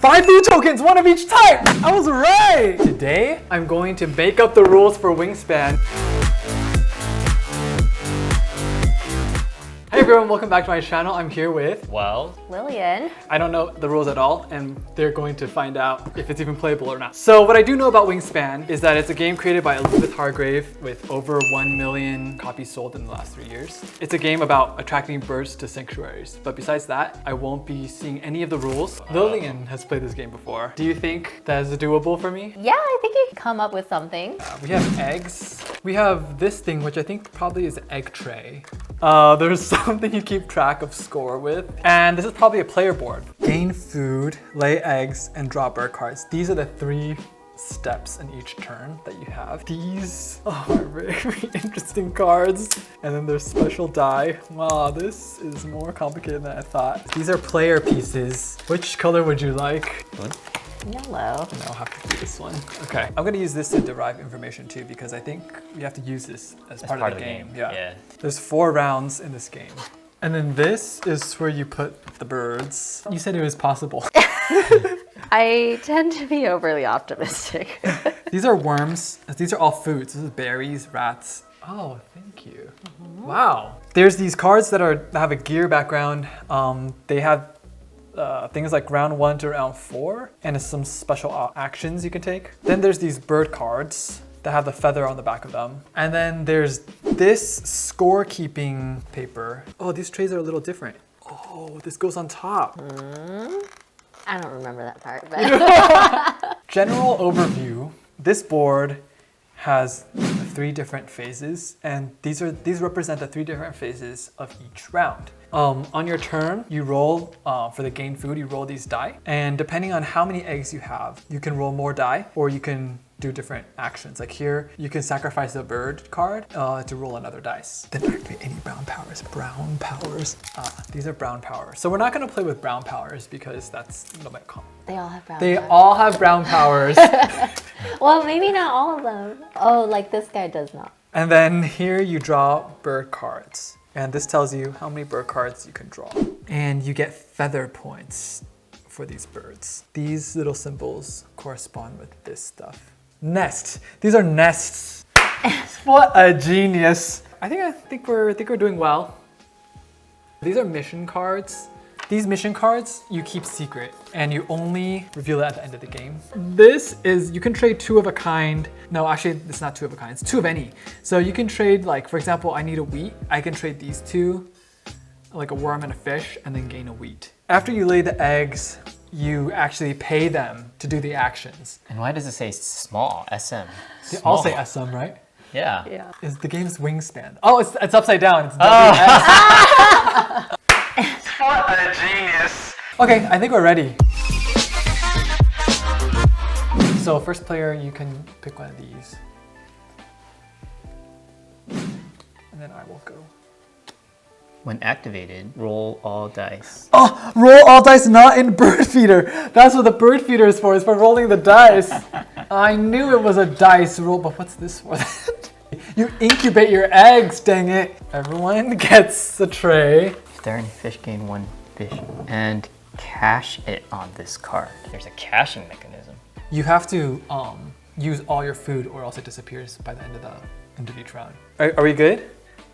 5 food tokens, 1 of each type! I was right! Today, I'm going to make up the rules for Wingspan. Hey everyone, welcome back to my channel. I'm here with Lillian. I don't know the rules at all, and they're going to find out if it's even playable or not. So what I do know about Wingspan is that it's a game created by Elizabeth Hargrave with over 1 million copies sold in the last 3 years. It's a game about attracting birds to sanctuaries. But besides that, I won't be seeing any of the rules. Lillian has played this game before. Do you think that is doable for me? Yeah, I think you can come up with something. We have eggs. We have this thing, which I think probably is an egg tray. There's something you keep track of score with. And this is probably a player board. Gain food, lay eggs, and draw bird cards. These are the 3 steps in each turn that you have. These are very interesting cards. And then there's special die. Wow, this is more complicated than I thought. These are player pieces. Which color would you like? Yellow. And I'll have to do this one. Okay, I'm gonna use this to derive information too because I think you have to use this as part of the game. Yeah. There's 4 rounds in this game. And then this is where you put the birds. You said it was possible. I tend to be overly optimistic. These are worms. These are all foods. This is berries, rats. Oh, thank you. Wow. There's these cards that have a gear background. They have things like round 1 to round 4, and some special actions you can take. Then there's these bird cards that have the feather on the back of them. And then there's this scorekeeping paper. Oh, these trays are a little different. Oh, this goes on top. I don't remember that part. But General overview. This board has 3 different phases, and these represent the 3 different phases of each round. On your turn, you roll, for the gain food, you roll these die. And depending on how many eggs you have, you can roll more die, or you can do different actions. Like here, you can sacrifice a bird card to roll another dice. Then activate any brown powers. Brown powers. These are brown powers. So we're not gonna play with brown powers because that's a little bit common. they all have brown They powers. all have brown powers. Well, maybe not all of them. Oh, like this guy does not. And then here you draw bird cards. And this tells you how many bird cards you can draw. And you get feather points for these birds. These little symbols correspond with this stuff. Nest. These are nests. What a genius. I think we're doing well. These are mission cards. These mission cards you keep secret and you only reveal it at the end of the game. This is, you can trade 2 of a kind. No, actually it's not 2 of a kind, it's 2 of any. So you can trade, like for example, I need a wheat. I can trade these 2, like a worm and a fish, and then gain a wheat. After you lay the eggs, you actually pay them to do the actions. And why does it say small, SM? They all say SM, right? Yeah. Is the game's Wingspan. Oh, it's upside down, it's WS. What a genius. Okay, I think we're ready. So first player, you can pick one of these. And then I will go. When activated, roll all dice. Oh, roll all dice not in bird feeder. That's what the bird feeder is for. It's for rolling the dice. I knew it was a dice roll, but what's this for? You incubate your eggs, dang it. Everyone gets a tray. If there are any fish, gain 1 fish and cash it on this card. There's a caching mechanism. You have to use all your food or else it disappears by the end of each round. Are we good?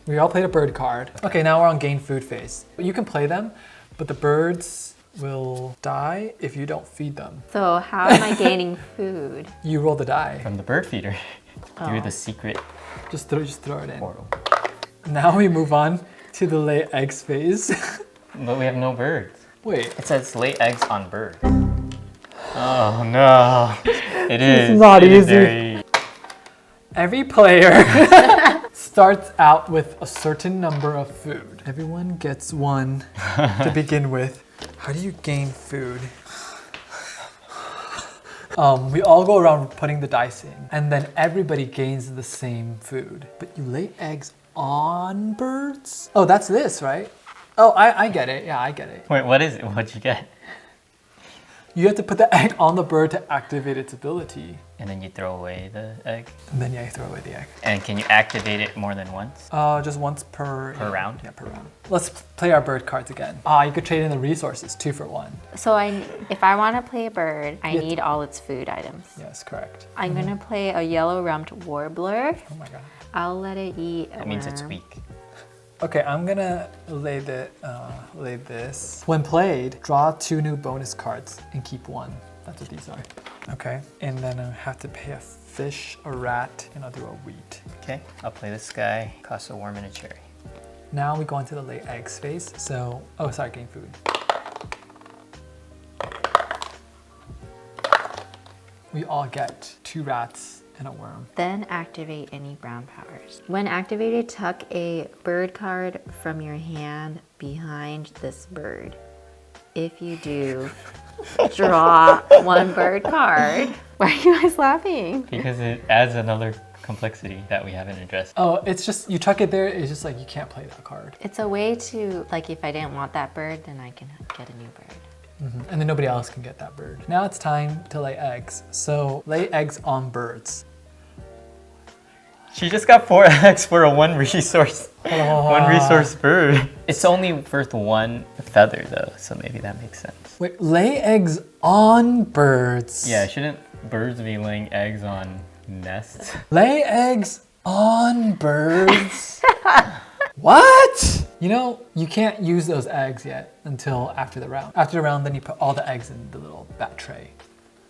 We all played a bird card. Okay, now we're on gain food phase. You can play them, but the birds will die if you don't feed them. So how am I gaining food? You roll the die. From the bird feeder. Through the secret Just throw it in. portal. Now we move on to the lay eggs phase. But we have no birds. Wait. It says lay eggs on bird. Oh no. It is. It's not it is easy. very... Every player starts out with a certain number of food. Everyone gets 1 to begin with. How do you gain food? We all go around putting the dice in, and then everybody gains the same food. But you lay eggs on birds? Oh, that's this, right? Oh, I get it. Yeah, I get it. Wait, what is it? What'd you get? You have to put the egg on the bird to activate its ability. And then you throw away the egg. And then, yeah, you throw away the egg. And can you activate it more than once? Just once per round? Yeah, per round. Let's play our bird cards again. You could trade in the resources, 2 for 1. So if I want to play a bird, I need all its food items. Yes, correct. I'm gonna play a yellow-rumped warbler. Oh my god. I'll let it eat a That means it's worm. weak. Okay, I'm gonna lay this. When played, draw 2 new bonus cards and keep 1. That's what these are. Okay, and then I have to pay a fish, a rat, and I'll do a wheat. Okay, I'll play this guy. Costs a worm and a cherry. Now we go into the lay eggs phase. So, oh, sorry, gain food. We all get 2 rats and a worm. Then activate any brown powers. When activated, tuck a bird card from your hand behind this bird. If you do, draw 1 bird card. Why are you guys laughing? Because it adds another complexity that we haven't addressed. Oh, it's just, you tuck it there, it's just like you can't play that card. It's a way to, like, if I didn't want that bird, then I can get a new bird. And then nobody else can get that bird. Now it's time to lay eggs. So lay eggs on birds. She just got 4 eggs for a 1 resource. 1 resource bird. It's only worth 1 feather though, so maybe that makes sense. Wait, lay eggs on birds. Yeah, shouldn't birds be laying eggs on nests? Lay eggs on birds. What? You know, you can't use those eggs yet until after the round. After the round, then you put all the eggs in the little bat tray.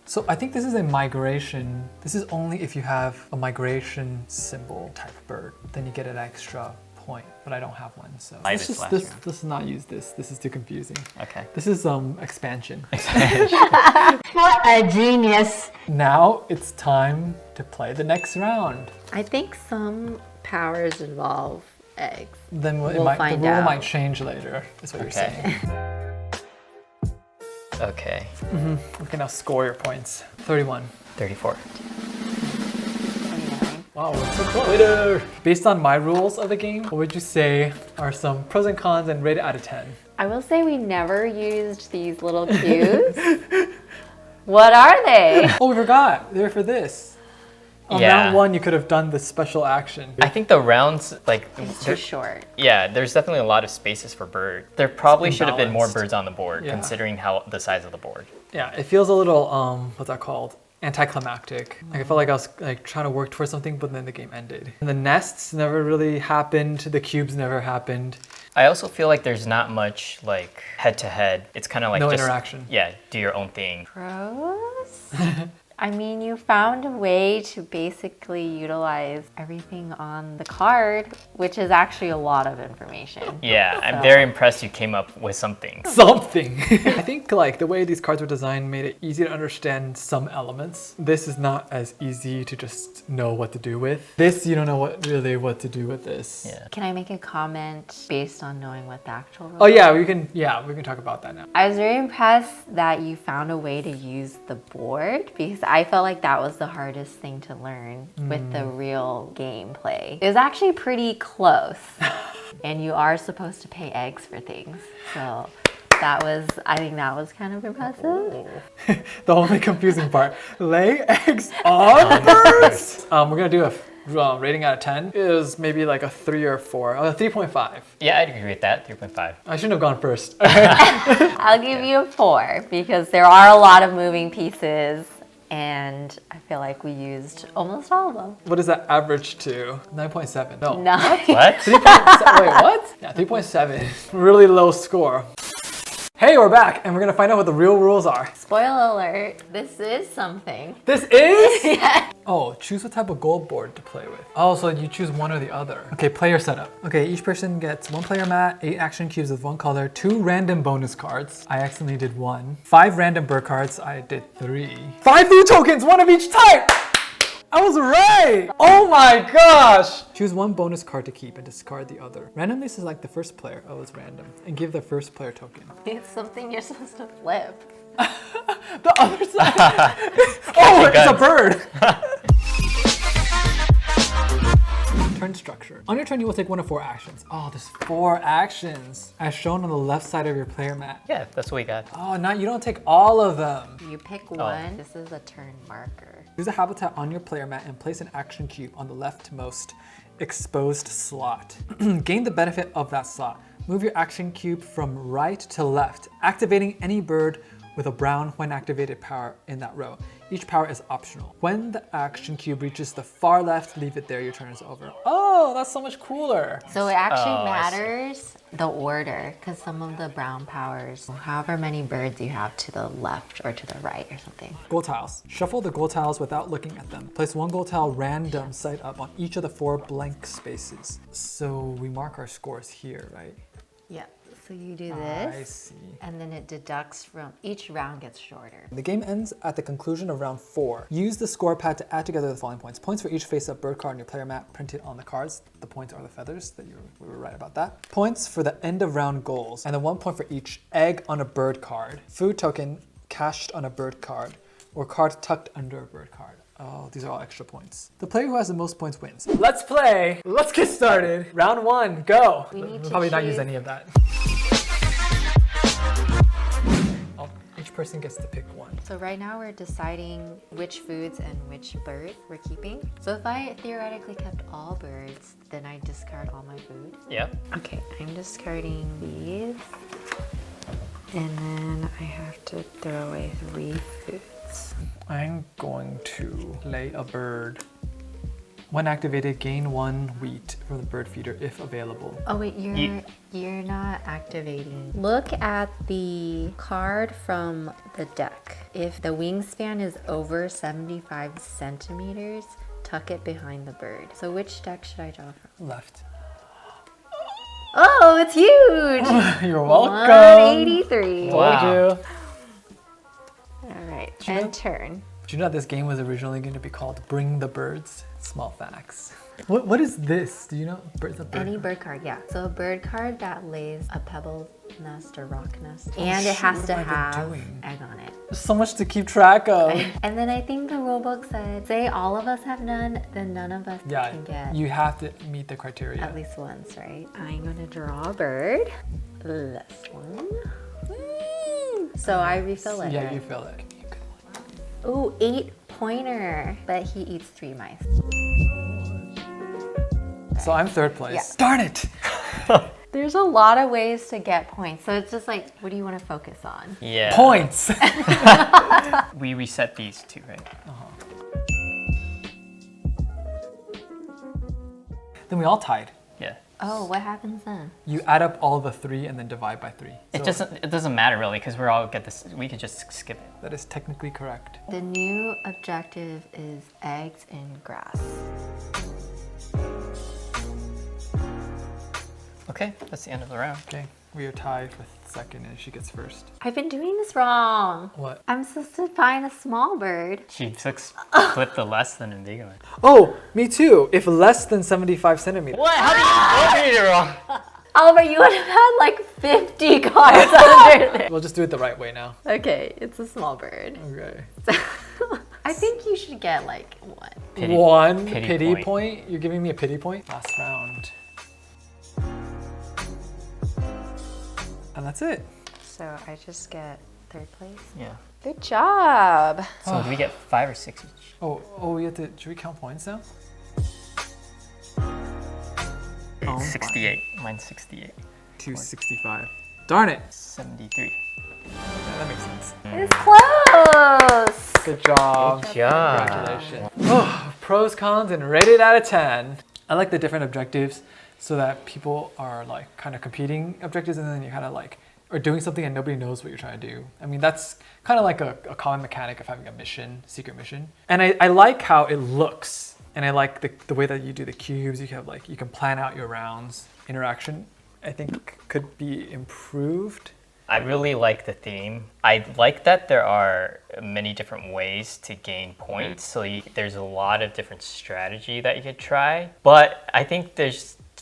So I think this is a migration. This is only if you have a migration symbol type bird, then you get an extra point, but I don't have one, so. Let's not use this. This is too confusing. Okay. This is expansion. What a genius. Now it's time to play the next round. I think some powers involve eggs. Then We'll the find rule out. might change later, is what you're saying. Okay. Okay, now score your points. 31. 34. 29. Wow, we're so close. Later. Based on my rules of the game, what would you say are some pros and cons and rate it out of 10? I will say we never used these little cubes. What are they? Oh, we forgot. They're for this. On Yeah. round 1, you could have done the special action. I think the rounds, like, It's too short. yeah, there's definitely a lot of spaces for bird. There probably It's should have been more imbalanced. birds on the board, Yeah. considering how the size of the board. Yeah, it feels a little, what's that called? Anticlimactic. Like I felt like I was like trying to work towards something, but then the game ended. And the nests never really happened. The cubes never happened. I also feel like there's not much like head to head. It's kind of like No just, interaction. Yeah, do your own thing. Pros? I mean, you found a way to basically utilize everything on the card, which is actually a lot of information. Yeah, I'm So- very impressed you came up with something. Something. I think like the way these cards were designed made it easy to understand some elements. This is not as easy to just know what to do with. This, you don't know what to do with this. Yeah. Can I make a comment based on knowing what the actual rules Oh yeah, we can talk about that now. I was very impressed that you found a way to use the board because I felt like that was the hardest thing to learn with the real gameplay. It was actually pretty close. And you are supposed to pay eggs for things. So I think that was kind of impressive. The only confusing part, lay eggs on birds. We're gonna do a rating out of 10 is maybe like a 3 or 4, 3.5. Yeah, I'd agree with that. 3.5. I shouldn't have gone first. I'll give you a 4 because there are a lot of moving pieces and I feel like we used almost all of them. What does that average to? 9.7. No. No. What? 3.7. Wait, what? Yeah, 3.7. Really low score. Hey, we're back, and we're gonna find out what the real rules are. Spoiler alert, this is something. This is? Yeah. Oh, choose what type of gold board to play with. Oh, so you choose one or the other. Okay, player setup. Okay, each person gets 1 player mat, 8 action cubes of 1 color, 2 random bonus cards. I accidentally did 1. 5 random bird cards. I did 3. 5 new tokens, 1 of each type! I was right! Oh my gosh! Choose 1 bonus card to keep and discard the other. Randomly select the first player. Oh, it's random. And give the first player token. It's something you're supposed to flip. The other side. Oh, it's a bird. Turn structure. On your your turn, you will take one of 4 actions. Oh, there's 4 actions as shown on the left side of your player mat. Yeah, that's what we got. Oh, you don't take all of them. You pick one. This is a turn marker. Use a habitat on your player mat and place an action cube on the leftmost exposed slot. Gain the benefit of that slot. Move your action cube from right to left, activating any bird with a brown when activated power in that row. Each power is optional. When the action cube reaches the far left, leave it there, your turn is over. Oh, that's so much cooler. So it actually matters the order, because some of the brown powers, however many birds you have to the left or to the right or something. Gold tiles. Shuffle the gold tiles without looking at them. Place 1 gold tile random side up on each of the 4 blank spaces. So we mark our scores here, right? Yeah. So you do I this, see. and then it deducts from each round gets shorter. The game ends at the conclusion of round 4. Use the score pad to add together the following points. Points for each face-up bird card on your player mat printed on the cards. The points are the feathers, we were right about that. Points for the end of round goals, and then 1 point for each egg on a bird card, food token cached on a bird card, or card tucked under a bird card. Oh, these are all extra points. The player who has the most points wins. Let's play. Let's get started. Round 1, go. We need to probably not use choose- any of that. Each person gets to pick one. So right now we're deciding which foods and which bird we're keeping. So if I theoretically kept all birds, then I discard all my food. Yeah. Okay, I'm discarding these. And then I have to throw away 3 foods. I'm going to lay a bird. When activated, gain 1 wheat from the bird feeder if available. Oh wait, you're not activating. Look at the card from the deck. If the wingspan is over 75 centimeters, tuck it behind the bird. So which deck should I draw from? Left. Oh, it's huge! You're welcome. 183. Wow. Told you. All right, you know- and turn. Did you know this game was originally going to be called Bring the Birds? Small facts. What is this? Do you know? It's a bird Any card. bird card, yeah. So a bird card that lays a pebble nest or rock nest. And it has shoot, to what have I been have doing? egg on it. There's so much to keep track of. And then I think the rulebook said, say all of us have none, then none of us Yeah, can get you have to meet the criteria. at least once, right? I'm gonna draw a bird. This one. So I refill it. Yeah, right? you feel it. Ooh, 8-pointer. But he eats 3 mice. So I'm 3rd place. Yeah. Darn it! There's a lot of ways to get points. So it's just like, what do you want to focus on? Yeah. Points! We reset these too, right? Then we all tied. Yeah. Oh, what happens then? You add up all the 3 and then divide by 3. It doesn't matter really because we're all get this. We could just skip it. That is technically correct. The new objective is eggs and grass. Okay, that's the end of the round. Okay, we are tied with 2nd and she gets 1st. I've been doing this wrong. What? I'm supposed to find a small bird. She flipped the less than a big one. Oh, me too. If less than 75 centimeters. What? How did you both read it wrong? Oliver, you would have had like 50 cards under there. We'll just do it the right way now. Okay, it's a small bird. Okay. I think you should get like 1. One pity pity point. You're giving me a pity point? Last round. And that's it. So I just get 3rd place. Yeah. Good job. So do we get 5 or 6 each? Oh, we have to, should we count points now? It's 68. Mine's 68. 265. Darn it. 73. Yeah, that makes sense. It's close. Good job. Good job. Congratulations. Oh, pros, cons, and rated out of 10. I like the different objectives so that people are like kind of competing objectives and then you kind of like are doing something and nobody knows what you're trying to do. I mean, that's kind of like a common mechanic of having a mission, secret mission. And I like how it looks. And I like the way that you do the cubes. You have like, you can plan out your rounds. Interaction, I think, could be improved. I really like the theme. I like that there are many different ways to gain points. So there's a lot of different strategy that you could try. But I think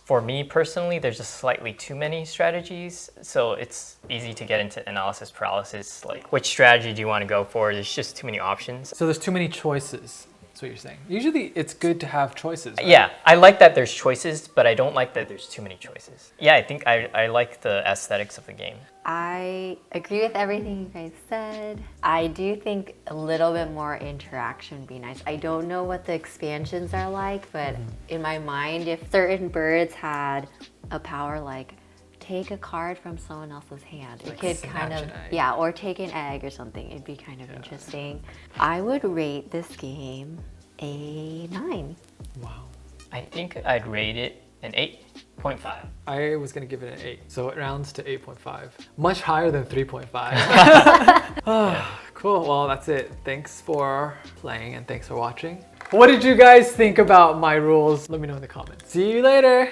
for me personally, there's just slightly too many strategies. So it's easy to get into analysis paralysis. Like, which strategy do you want to go for? There's just too many options. So there's too many choices. That's what you're saying. Usually it's good to have choices. Right? Yeah, I like that there's choices, but I don't like that there's too many choices. Yeah, I think I like the aesthetics of the game. I agree with everything you guys said. I do think a little bit more interaction would be nice. I don't know what the expansions are like, but in my mind, if certain birds had a power like take a card from someone else's hand, Like it could snatch kind of, an egg. yeah, or take an egg or something. It'd be kind of interesting. I would rate this game a 9. Wow. I think I'd rate it an 8.5. I was gonna give it an 8, so it rounds to 8.5. Much higher than 3.5. Cool, well that's it. Thanks for playing and thanks for watching. What did you guys think about my rules? Let me know in the comments. See you later.